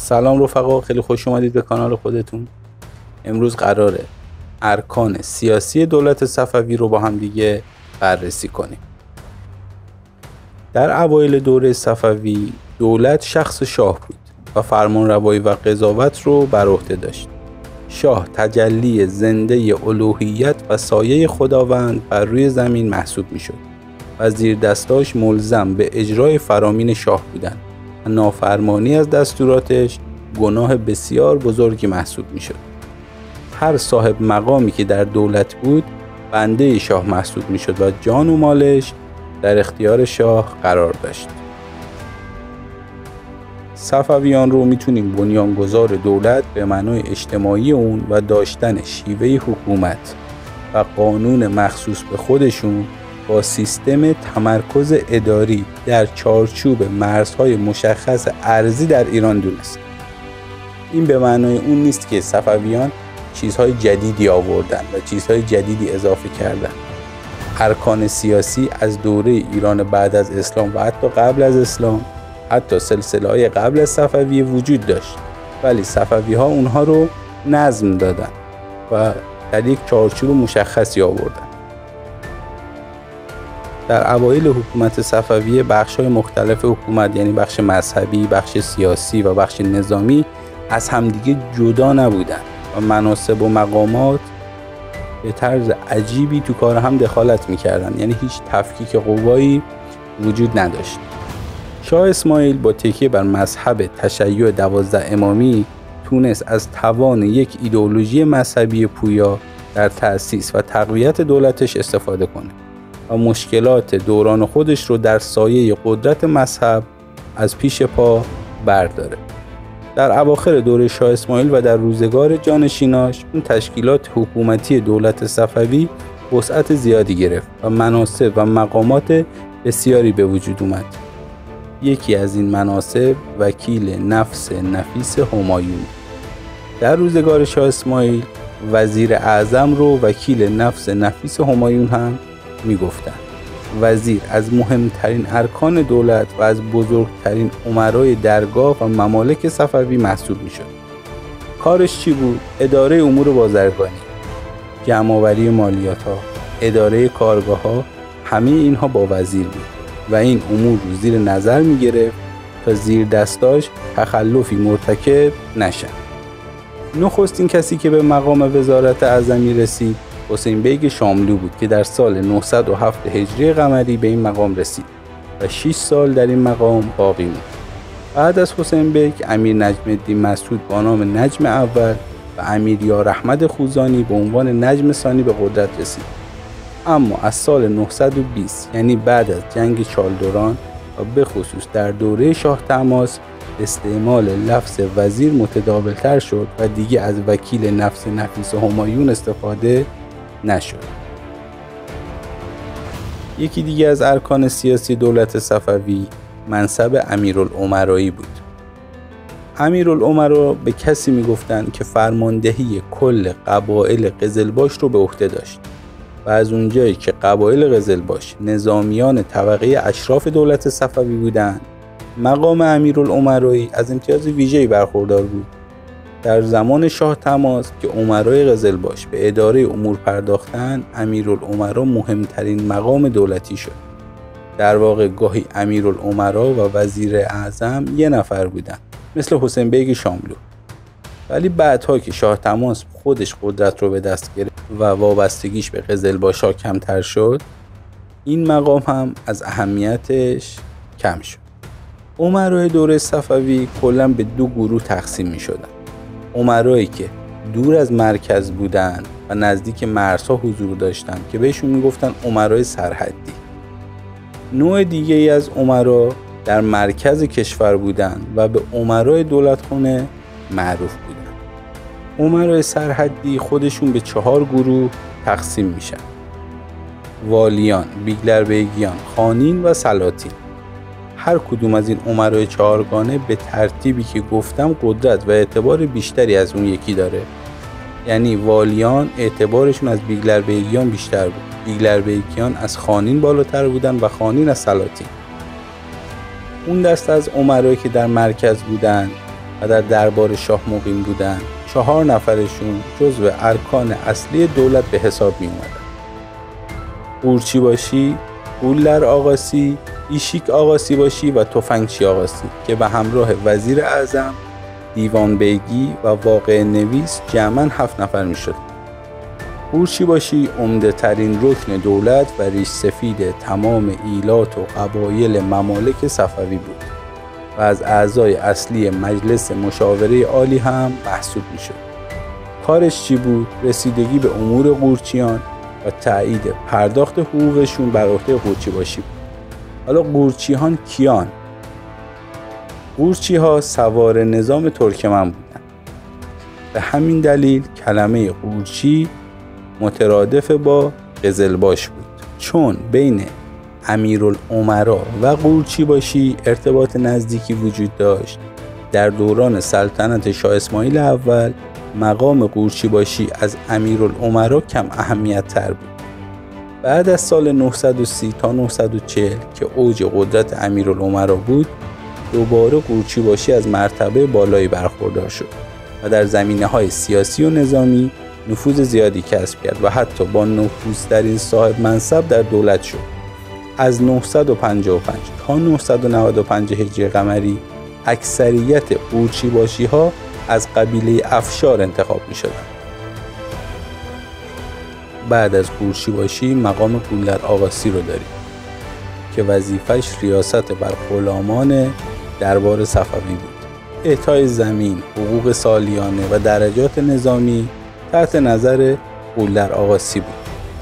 سلام رفقا، خیلی خوش اومدید به کانال خودتون. امروز قراره ارکان سیاسی دولت صفوی رو با هم دیگه بررسی کنیم. در اوایل دوره صفوی دولت شخص شاه بود و فرمانروایی و قضاوت رو بر عهده داشت. شاه تجلی زنده الوهیت و سایه خداوند بر روی زمین محسوب میشد و زیر دستاش ملزم به اجرای فرامین شاه بودند. نافرمانی از دستوراتش گناه بسیار بزرگی محسوب میشد. هر صاحب مقامی که در دولت بود بنده شاه محسوب میشد و جان و مالش در اختیار شاه قرار داشت. صفویان رو میتونیم بنیانگذار دولت به معنای اجتماعی اون و داشتن شیوه حکومت و قانون مخصوص به خودشون با سیستم تمرکز اداری در چارچوب مرزهای مشخص ارضی در ایران دونست. این به معنای اون نیست که صفویان چیزهای جدیدی آوردن و چیزهای جدیدی اضافه کردن. ارکان سیاسی از دوره ایران بعد از اسلام و حتی قبل از اسلام، حتی سلسله‌های قبل از صفوی وجود داشت، ولی صفوی‌ها اونها رو نظم دادن و در یک چارچوب مشخصی آوردن. در اوایل حکومت صفوی بخش‌های مختلف حکومت، یعنی بخش مذهبی، بخش سیاسی و بخش نظامی، از همدیگه جدا نبودن و مناصب و مقامات به طرز عجیبی تو کار هم دخالت می‌کردن، یعنی هیچ تفکیک قوایی وجود نداشت. شاه اسماعیل با تکیه بر مذهب تشیع 12 امامی تونست از توان یک ایدئولوژی مذهبی پویا در تأسیس و تقویت دولتش استفاده کنه و مشکلات دوران خودش رو در سایه قدرت مذهب از پیش پا برداره. در اواخر دوره شاه اسماعیل و در روزگار جانشیناش اون تشکیلات حکومتی دولت صفوی وسعت زیادی گرفت و مناصب و مقامات بسیاری به وجود اومد. یکی از این مناصب وکیل نفس نفیس همایون. در روزگار شاه اسماعیل وزیر اعظم رو وکیل نفس نفیس همایون هم میگفتن. وزیر از مهمترین ارکان دولت و از بزرگترین امرای درگاه و ممالک صفوی محسوب میشد. کارش چی بود؟ اداره امور بازرگانی، جمع‌آوری مالیات‌ها، اداره کارگاه‌ها، همه اینها با وزیر بود و این امور رو زیر نظر میگرفت تا زیر دستاش تخلفی مرتکب نشن. نخستین کسی که به مقام وزارت اعظمی رسید حسین بیگ شاملو بود که در سال 907 هجری قمری به این مقام رسید و 6 سال در این مقام باقی موند. بعد از حسین بیگ امیر نجم الدین مسعود با نام نجم اول و امیر یار احمد خوزانی به عنوان نجم ثانی به قدرت رسید. اما از سال 920 یعنی بعد از جنگ چالدوران و به خصوص در دوره شاه طهماسب استعمال لفظ وزیر متداول‌تر شد و دیگه از وکیل نفس نفیس همایون استفاده نشد. یکی دیگه از ارکان سیاسی دولت صفوی منصب امیرالامرایی بود. امیرالامرا به کسی میگفتن که فرماندهی کل قبایل قزلباش رو به عهده داشت و از اونجایی که قبایل قزلباش نظامیان طبقه اشراف دولت صفوی بودند، مقام امیرالامرایی از امتیاز ویژه‌ای برخوردار بود. در زمان شاه طهماسب که امرای قزلباش به اداره امور پرداختند، امیرالامرا مهمترین مقام دولتی شد. در واقع گاهی امیرالامرا و وزیر اعظم یه نفر بودند، مثل حسین بیگ شاملو. ولی بعدها که شاه طهماسب خودش قدرت رو به دست گرفت و وابستگیش به قزلباشا کمتر شد، این مقام هم از اهمیتش کم شد. امرای دوره صفوی کلاً به دو گروه تقسیم می شدن. امرایی که دور از مرکز بودن و نزدیک مرزها حضور داشتن که بهشون می گفتن امرای سرحدی. نوع دیگه ای از امرا در مرکز کشور بودن و به امرای دولتخانه معروف بودن. امرای سرحدی خودشون به 4 گروه تقسیم میشن: والیان، بیگلربیگیان، خانین و سلاطین. هر کدوم از این امرای 4گانه به ترتیبی که گفتم قدرت و اعتبار بیشتری از اون یکی داره. یعنی والیان اعتبارشون از بیگلربیگیان بیشتر بود، بیگلربیگیان از خانین بالاتر بودن و خانین از سلاطین. اون دست از امرایی که در مرکز بودن و در دربار شاه مقیم بودند 4 نفرشون جزو ارکان اصلی دولت به حساب می اومدن. قورچیباشی، قولر آقاسی، ایشیک آقاسی باشی و تفنگچی آقاسی که به همراه وزیر اعظم، دیوان بیگی و واقعه نویس جمعاً 7 نفر می شد. قورچیباشی عمده ترین رکن دولت و ریش سفید تمام ایلات و قبایل ممالک صفوی بود و از اعضای اصلی مجلس مشاوره عالی هم محسوب می شد. کارش چی بود؟ رسیدگی به امور قورچیان و تایید پرداخت حقوقشون بر عهده قورچیباشی بود. حالا قورچیان کیان؟ قورچی‌ها سوار نظام ترکمن بودند. به همین دلیل کلمه قورچی مترادف با قزلباش بود، چون بین امیرالامرا و قورچیباشی ارتباط نزدیکی وجود داشت. در دوران سلطنت شاه اسماعیل اول مقام قورچیباشی از امیرالامرا کم اهمیت تر بود. بعد از سال 930 تا 940 که اوج قدرت امیرالامرا بود، دوباره قورچیباشی از مرتبه بالایی برخوردار شد و در زمینه‌های سیاسی و نظامی نفوذ زیادی کسب کرد و حتی با نفوذترین صاحب منصب در دولت شد. از 955 تا 995 هجری قمری اکثریت قورچیباشی‌ها از قبیله افشار انتخاب می‌شدند. بعد از قورچیباشی مقام قولر آقاسی رو داریم که وظیفش ریاست بر غلامان دربار صفوی بود. اعطای زمین، حقوق سالیانه و درجات نظامی تحت نظر قولر آقاسی بود.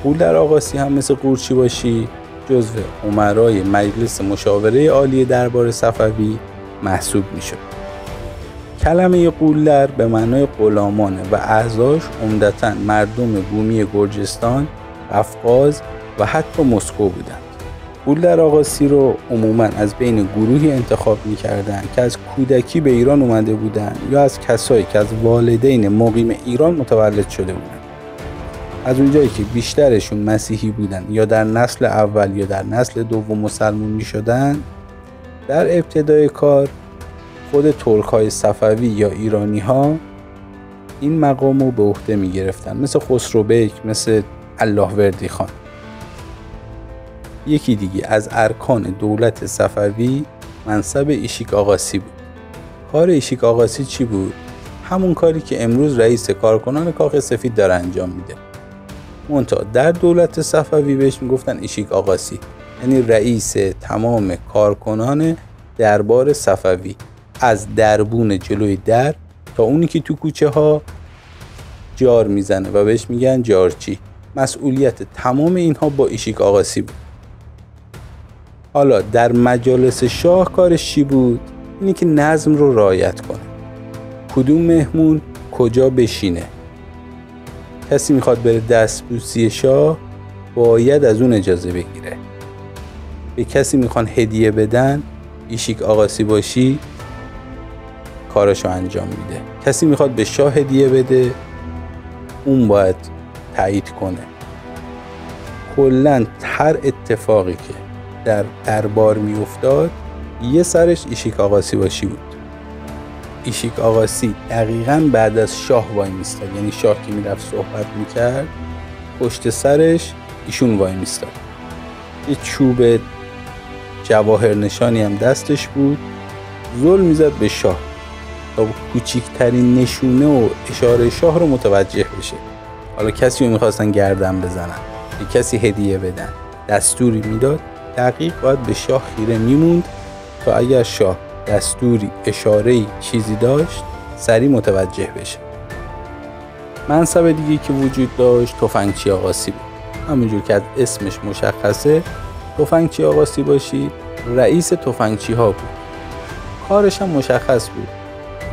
قولر آقاسی هم مثل قورچیباشی جزو امرای مجلس مشاوره عالی دربار صفوی محسوب میشد. کلمه قولر به معنای غلامانه و اعضاش عمدتاً مردم بومی گرجستان، قفقاز و حتی مسکو بودند. قولر آقاسی رو عموماً از بین گروهی انتخاب می‌کردند که از کودکی به ایران اومده بودند یا از کسایی که از والدین مقیم ایران متولد شده بودند. از اونجایی که بیشترشون مسیحی بودند یا در نسل اول یا در نسل دوم مسلمان می‌شدند، در ابتدای کار خود ترک‌های صفوی یا ایرانی‌ها این مقام رو به عهده می‌گرفتن، مثل خسروبیک، مثل اللهوردی خان. یکی دیگه از ارکان دولت صفوی منصب ایشیک آقاسی بود. کار ایشیک آقاسی چی بود؟ همون کاری که امروز رئیس کارکنان کاخ سفید داره انجام میده. منتها در دولت صفوی بهش میگفتن ایشیک آقاسی، یعنی رئیس تمام کارکنان دربار صفوی، از دربون جلوی در تا اونی که تو کوچه ها جار میزنه و بهش میگن جارچی. مسئولیت تمام اینها با ایشیک آقاسی بود. حالا در مجالس شاه کارش چی بود؟ اینی که نظم رو رعایت کنه. کدوم مهمون کجا بشینه. کسی میخواد بره دستبوسی شاه باید از اون اجازه بگیره. به کسی میخوان هدیه بدن، ایشیک آقاسی باشی کارشو انجام میده. کسی میخواد به شاه هدیه بده، اون باید تایید کنه. کلاً هر اتفاقی که در دربار میافتاد یه سرش ایشیک آقاسی باشی بود. ایشیک آقاسی دقیقاً بعد از شاه وای میستاد، یعنی شاه که میرفت صحبت میکرد پشت سرش ایشون وای میستاد. یه چوب جواهر نشانی هم دستش بود، زل میزد به شاه تا کوچکترین نشونه و اشاره شاه رو متوجه بشه. حالا کسی رو میخواستن گردن بزنن، به کسی هدیه بدن، دستوری میداد، دقیق باید به شاه خیره میموند تا اگر شاه دستوری، اشاره‌ای، چیزی داشت سریع متوجه بشه. منصب دیگه که وجود داشت تفنگچی آقاسی بود. همونجور که از اسمش مشخصه تفنگچی آقاسی باشی رئیس تفنگچی ها بود. کارش هم مشخص بود،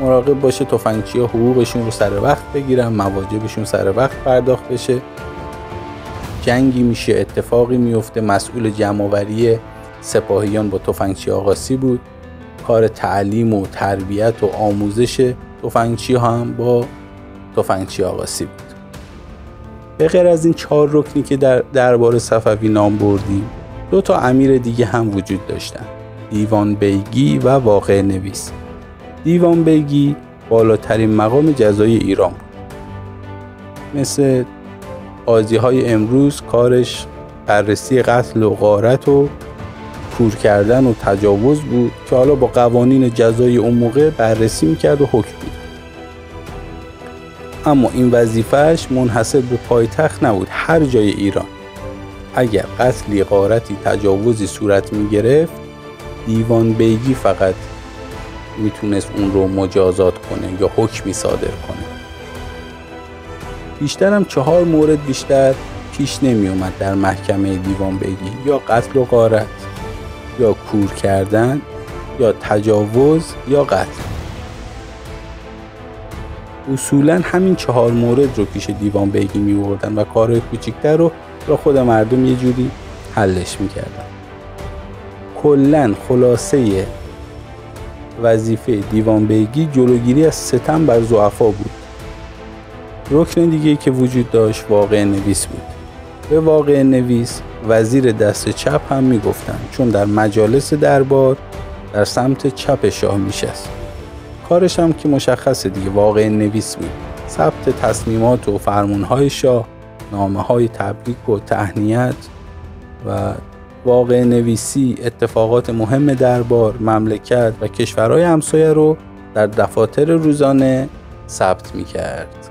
مراقب باشه تفنگچی ها حقوقشون رو سر وقت بگیرن، مواجبشون سر وقت پرداخت بشه. جنگی میشه، اتفاقی میفته، مسئول جمع‌آوری سپاهیان با تفنگچی آقاسی بود. کار تعلیم و تربیت و آموزش تفنگچی ها هم با تفنگچی آقاسی بود. به غیر از این 4 رکنی که در دربار صفوی نام بردیم، 2 تا امیر دیگه هم وجود داشتن، دیوان بیگی و واقعه نویس. دیوانبگی بالاترین مقام جزایی ایران بود. مثل قاضی‌های امروز کارش بررسی قتل و غارت و کور کردن و تجاوز بود که حالا با قوانین جزایی اون موقع بررسی میکرد و حکم میداد. اما این وظیفهش منحصر به پایتخت نبود. هر جای ایران اگر قتلی، غارتی، تجاوزی صورت میگرفت، دیوانبگی فقط میتونست اون رو مجازات کنه یا حکمی صادر کنه. بیشترم 4 مورد بیشتر پیش نمی اومد در محکمه دیوانبگی، یا قتل و غارت، یا کور کردن، یا تجاوز، یا قتل. اصولا همین 4 مورد رو پیش دیوانبگی می بردن و کارهای کوچیک‌تر رو خود مردم یه جوری حلش میکردن. کلن خلاصه وظیفه دیوانبگی جلوگیری از ستم بر ضعفا بود. رکن دیگه که وجود داشت واقعه نویس بود. به واقعه نویس وزیر دست چپ هم میگفتن، چون در مجالس دربار در سمت چپ شاه میشست. کارش هم که مشخصه دیگه، واقعه نویس بود. ثبت تصمیمات و فرمانهای شاه، نامه‌های تبریک و تهنیت و واقعه نویسی اتفاقات مهم دربار، مملکت و کشورهای همسایه رو در دفاتر روزانه ثبت می‌کرد.